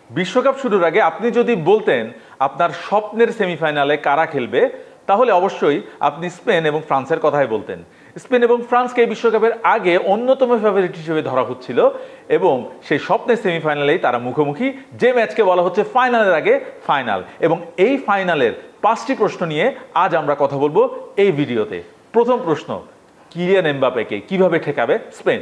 বিশ্বকাপ শুরুর আগে আপনি যদি বলতেন আপনার স্বপ্নের সেমিফাইনালে কারা খেলবে, তাহলে অবশ্যই আপনি স্পেন এবং ফ্রান্সের কথাই বলতেন। স্পেন এবং ফ্রান্সকে এই বিশ্বকাপের আগে অন্যতম ফেভারিট হিসেবে ধরা হচ্ছিল এবং সেই স্বপ্নের সেমিফাইনালেই তারা মুখোমুখি, যে ম্যাচকে বলা হচ্ছে ফাইনালের আগে ফাইনাল। এবং এই ফাইনালের 5টি প্রশ্ন নিয়ে আজ আমরা কথা বলবো এই ভিডিওতে। প্রথম প্রশ্ন, কিলিয়ান এমবাপ্পেকে কিভাবে ঠেকাবে স্পেন?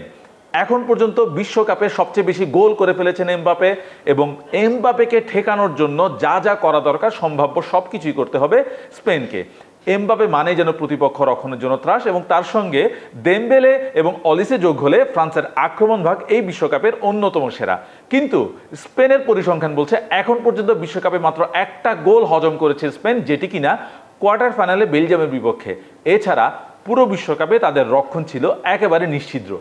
এখন পর্যন্ত বিশ্বকাপে সবচেয়ে বেশি গোল করে ফেলেছেন এমবাপ্পে এবং এমবাপ্পেকে ঠেকানোর জন্য যা যা করা দরকার সম্ভাব্য সবকিছুই করতে হবে স্পেনকে। এমবাপ্পে মানে যেন প্রতিপক্ষ রক্ষণের জন্য ত্রাস, এবং তার সঙ্গে দেমবেলে এবং অলিসে যোগ হলে ফ্রান্সের আক্রমণ ভাগ এই বিশ্বকাপের অন্যতম সেরা। কিন্তু স্পেনের পরিসংখ্যান বলছে এখন পর্যন্ত বিশ্বকাপে মাত্র একটা গোল হজম করেছে স্পেন, যেটি কিনা কোয়ার্টার ফাইনালে বেলজিয়ামের বিপক্ষে। এছাড়া পুরো বিশ্বকাপে তাদের রক্ষণ ছিল একেবারে নিশ্ছিদ্র।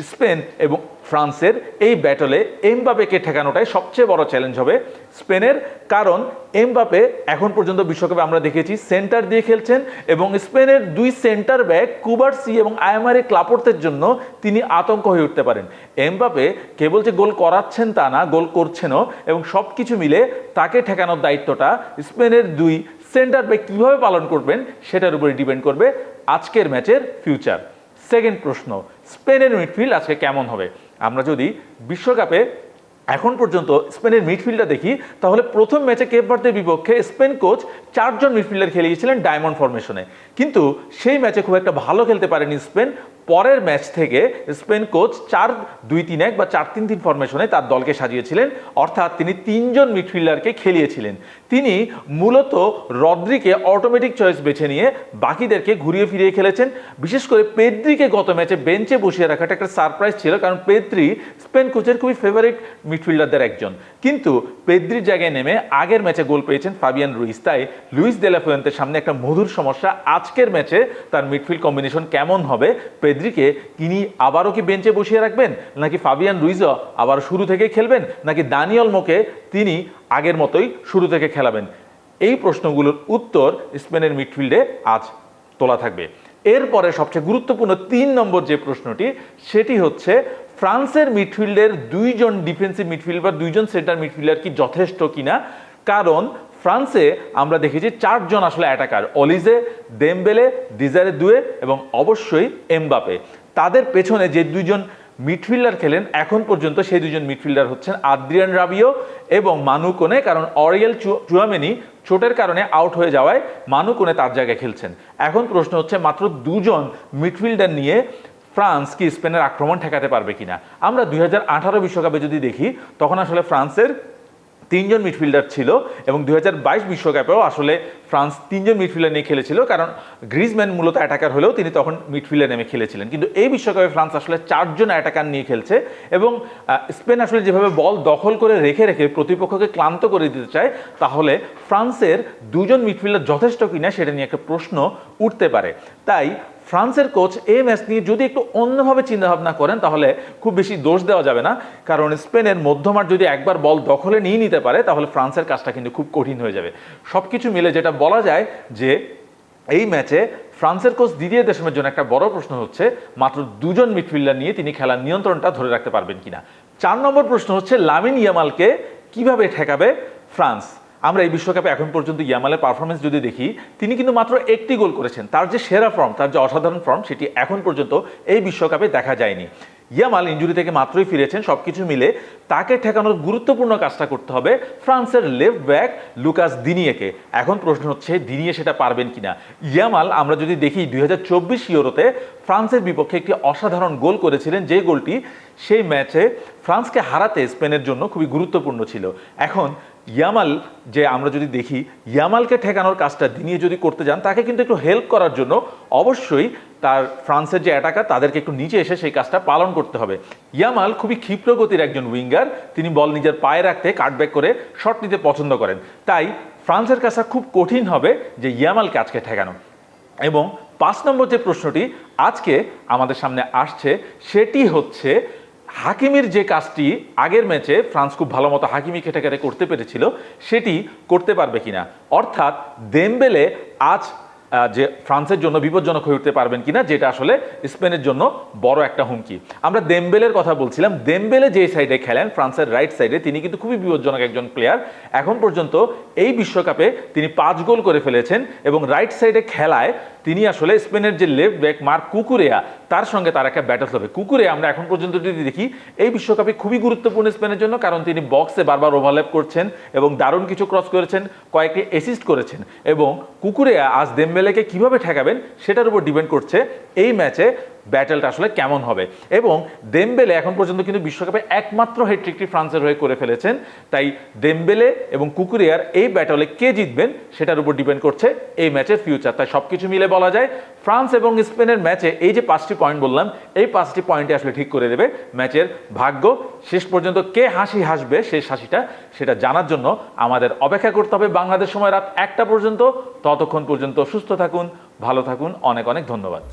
স্পেন এবং ফ্রান্সের এই ব্যাটলে এমবাপ্পেকে ঠেকানোটাই সবচেয়ে বড় চ্যালেঞ্জ হবে স্পেনের, কারণ এমবাপ্পে এখন পর্যন্ত বিশ্বকাপে আমরা দেখেছি সেন্টার দিয়ে খেলছেন এবং স্পেনের দুই সেন্টার ব্যাক কুবার্সি এবং আয়ামারে ক্লাপোর্তের জন্য তিনি আতঙ্ক হয়ে উঠতে পারেন। এমবাপ্পে কেবল যে গোল করাচ্ছেন তা না, গোল করছেনও, এবং সব কিছু মিলে তাকে ঠেকানোর দায়িত্বটা স্পেনের দুই সেন্টার ব্যাক কীভাবে পালন করবেন সেটার উপরে ডিপেন্ড করবে আজকের ম্যাচের ফিউচার। সেকেন্ড প্রশ্ন, স্পেনের মিডফিল্ড আজকে কেমন হবে? আমরা যদি বিশ্বকাপে এখন পর্যন্ত স্পেনের মিডফিল্ডটা দেখি, তাহলে প্রথম ম্যাচে কেপ ভার্দের বিপক্ষে স্পেন কোচ 4জন মিডফিল্ডার খেলিয়েছিলেন ডায়মন্ড ফরমেশনে, কিন্তু সেই ম্যাচে খুব একটা ভালো খেলতে পারেনি স্পেন। পরের ম্যাচ থেকে স্পেন কোচ 4-2-3-1 বা 4-3-3 ফরমেশনে তার দলকে সাজিয়েছিলেন, অর্থাৎ তিনি 3জন মিডফিল্ডারকে খেলিয়েছিলেন। তিনি মূলত রদ্রিকে অটোমেটিক চয়েস বেছে নিয়ে বাকিদেরকে ঘুরিয়ে ফিরিয়ে খেলেছেন। বিশেষ করে পেদ্রিকে গত ম্যাচে বেঞ্চে বসিয়ে রাখাটা একটা সারপ্রাইজ ছিল, কারণ পেদ্রি স্পেন কোচের খুবই ফেভারিট মিডফিল্ডারদের একজন। কিন্তু পেদ্রির জায়গায় নেমে আগের ম্যাচে গোল পেয়েছেন ফাবিয়ান রুইস, তাই লুইস দে লা ফুয়েন্তের সামনে একটা মধুর সমস্যা। আজকের ম্যাচে তার মিডফিল্ড কম্বিনেশন কেমন হবে? পেদ্রিকে তিনি আবারও কি বেঞ্চে বসিয়ে রাখবেন, নাকি ফাবিয়ান রুইজও আবার শুরু থেকে খেলবেন, নাকি দানি ওলমোকে তিনি আগের মতোই শুরু থেকে খেলাবেন? এই প্রশ্নগুলোর উত্তর স্পেনের মিডফিল্ডে আজ তোলা থাকবে। এরপরে সবচেয়ে গুরুত্বপূর্ণ 3 নম্বর যে প্রশ্নটি, সেটি হচ্ছে ফ্রান্সের মিডফিল্ডের 2জন ডিফেন্সিভ মিডফিল্ড বা 2জন সেন্টার মিডফিল্ডার কি যথেষ্ট কিনা। কারণ ফ্রান্সে আমরা দেখেছি 4জন আসলে অ্যাটাকার, অলিজে, দেমবেলে, ডিজারে দুয়ে এবং অবশ্যই এমবাপ্পে। তাদের পেছনে যে 2জন মিডফিল্ডার খেলেন এখন পর্যন্ত, সেই 2জন মিডফিল্ডার হচ্ছেন আদ্রিয়ান রাবিও এবং মানু কোনে, কারণ অরিয়েল চুয়ামেনি চোটের কারণে আউট হয়ে যাওয়ায় মানু কোনে তার জায়গায় খেলছেন। এখন প্রশ্ন হচ্ছে মাত্র 2জন মিডফিল্ডার নিয়ে ফ্রান্স কি স্পেনের আক্রমণ ঠেকাতে পারবে কিনা? আমরা 2018 বিশ্বকাপে যদি দেখি, তখন আসলে ফ্রান্সের 3জন মিডফিল্ডার ছিল এবং 2022 বিশ্বকাপেও আসলে ফ্রান্স 3জন মিডফিল্ডার নিয়ে খেলেছিল, কারণ গ্রিজম্যান মূলত অ্যাটাকার হলেও তিনি তখন মিডফিল্ডে নেমে খেলেছিলেন। কিন্তু এই বিশ্বকাপে ফ্রান্স আসলে 4জন অ্যাটাকার নিয়ে খেলছে এবং স্পেন আসলে যেভাবে বল দখল করে রেখে রেখে প্রতিপক্ষকে ক্লান্ত করে দিতে চায়, তাহলে ফ্রান্সের 2জন মিডফিল্ডার যথেষ্ট কিনা সেটা নিয়ে একটা প্রশ্ন উঠতে পারে। তাই ফ্রান্সের কোচ এই ম্যাচ নিয়ে যদি একটু অন্যভাবে চিন্তাভাবনা করেন, তাহলে খুব বেশি দোষ দেওয়া যাবে না, কারণ স্পেনের মধ্যমাঠ যদি একবার বল দখলে নিয়ে নিতে পারে, তাহলে ফ্রান্সের কাজটা কিন্তু খুব কঠিন হয়ে যাবে। সব কিছু মিলে যেটা বলা যায় যে এই ম্যাচে ফ্রান্সের কোচ দিদিয়ে দেশমের জন্য একটা বড় প্রশ্ন হচ্ছে মাত্র 2জন মিডফিল্ডার নিয়ে তিনি খেলার নিয়ন্ত্রণটা ধরে রাখতে পারবেন কিনা। 4 নম্বর প্রশ্ন হচ্ছে লামিন ইয়ামালকে কিভাবে ঠেকাবে ফ্রান্স? আমরা এই বিশ্বকাপে এখন পর্যন্ত ইয়ামালের পারফরমেন্স যদি দেখি, তিনি কিন্তু মাত্র 1টি গোল করেছেন। তার যে সেরা ফর্ম, তার যে অসাধারণ ফর্ম, সেটি এখন পর্যন্ত এই বিশ্বকাপে দেখা যায়নি। ইয়ামাল ইনজুরি থেকে মাত্রই ফিরেছেন। সবকিছু মিলে তাকে ঠেকানোর গুরুত্বপূর্ণ কাজটা করতে হবে ফ্রান্সের লেফট ব্যাক লুকাস দিনিয়েকে। এখন প্রশ্ন হচ্ছে দিনিয়ে সেটা পারবেন কিনা। ইয়ামাল আমরা যদি দেখি 2024 ইউরোতে ফ্রান্সের বিপক্ষে একটি অসাধারণ গোল করেছিলেন, যে গোলটি সেই ম্যাচে ফ্রান্সকে হারাতে স্পেনের জন্য খুবই গুরুত্বপূর্ণ ছিল। এখন ইয়ামাল যে আমরা যদি দেখি, ইয়ামালকে ঠেকানোর কাজটা দিনিয়ে যদি করতে যান, তাকে কিন্তু একটু হেল্প করার জন্য অবশ্যই তার ফ্রান্সের যে অ্যাটাকার তাদেরকে একটু নিচে এসে সেই কাজটা পালন করতে হবে। ইয়ামাল খুবই ক্ষিপ্র গতির একজন উইঙ্গার, তিনি বল নিজের পায়ে রাখতে কাটব্যাক করে শট নিতে পছন্দ করেন। তাই ফ্রান্সের কাজটা খুব কঠিন হবে যে ইয়ামালকে আজকে ঠেকানো। এবং 5 নম্বর যে প্রশ্নটি আজকে আমাদের সামনে আসছে, সেটি হচ্ছে হাকিমির যে কাজটি আগের ম্যাচে ফ্রান্স খুব ভালো মতো হাকিমিকে ঠেকাতে করতে পেরেছিল, সেটি করতে পারবে কিনা। অর্থাৎ দেমবেলে আজ যে ফ্রান্সের জন্য বিপজ্জনক হয়ে উঠতে পারবেন কিনা, যেটা আসলে স্পেনের জন্য বড় একটা হুমকি। আমরা দেমবেলের কথা বলছিলাম। দেমবেলে যে সাইডে খেলেন, ফ্রান্সের রাইট সাইডে, তিনি কিন্তু খুবই বিপজ্জনক একজন প্লেয়ার। এখন পর্যন্ত এই বিশ্বকাপে তিনি 5 গোল করে ফেলেছেন এবং রাইট সাইডে খেলায় তিনি আসলে স্পেনের যে লেফট ব্যাক মার্ক কুকুরেয়া, তার সঙ্গে তার একটা ব্যাটল হবে। কুকুরেয়া আমরা এখন পর্যন্ত যদি দেখি এই বিশ্বকাপে খুবই গুরুত্বপূর্ণ স্পেনের জন্য, কারণ তিনি বক্সে বারবার ওভারল্যাপ করছেন এবং দারুণ কিছু ক্রস করেছেন, কয়েকটি অ্যাসিস্ট করেছেন। এবং কুকুরেয়া আজ দেমবেলেকে কিভাবে ঠেকাবেন সেটার উপর ডিপেন্ড করছে এই ম্যাচে ব্যাটেলটা আসলে কেমন হবে। এবং দেমবেলে এখন পর্যন্ত কিন্তু বিশ্বকাপে একমাত্র হ্যাটট্রিকটি ফ্রান্সের হয়ে করে ফেলেছেন। তাই দেমবেলে এবং কুকুরেয়ার এই ব্যাটলে কে জিতবেন সেটার উপর ডিপেন্ড করছে এই ম্যাচের ফিউচার। তাই সবকিছু মিলে বলা যায় ফ্রান্স এবং স্পেনের ম্যাচে এই যে 5টি পয়েন্ট বললাম, এই 5টি পয়েন্টে আসলে ঠিক করে দেবে ম্যাচের ভাগ্য। শেষ পর্যন্ত কে হাসি হাসবে শেষ হাসিটা, সেটা জানার জন্য আমাদের অপেক্ষা করতে হবে বাংলাদেশ সময় রাত 1টা পর্যন্ত। ততক্ষণ পর্যন্ত সুস্থ থাকুন, ভালো থাকুন, অনেক অনেক ধন্যবাদ।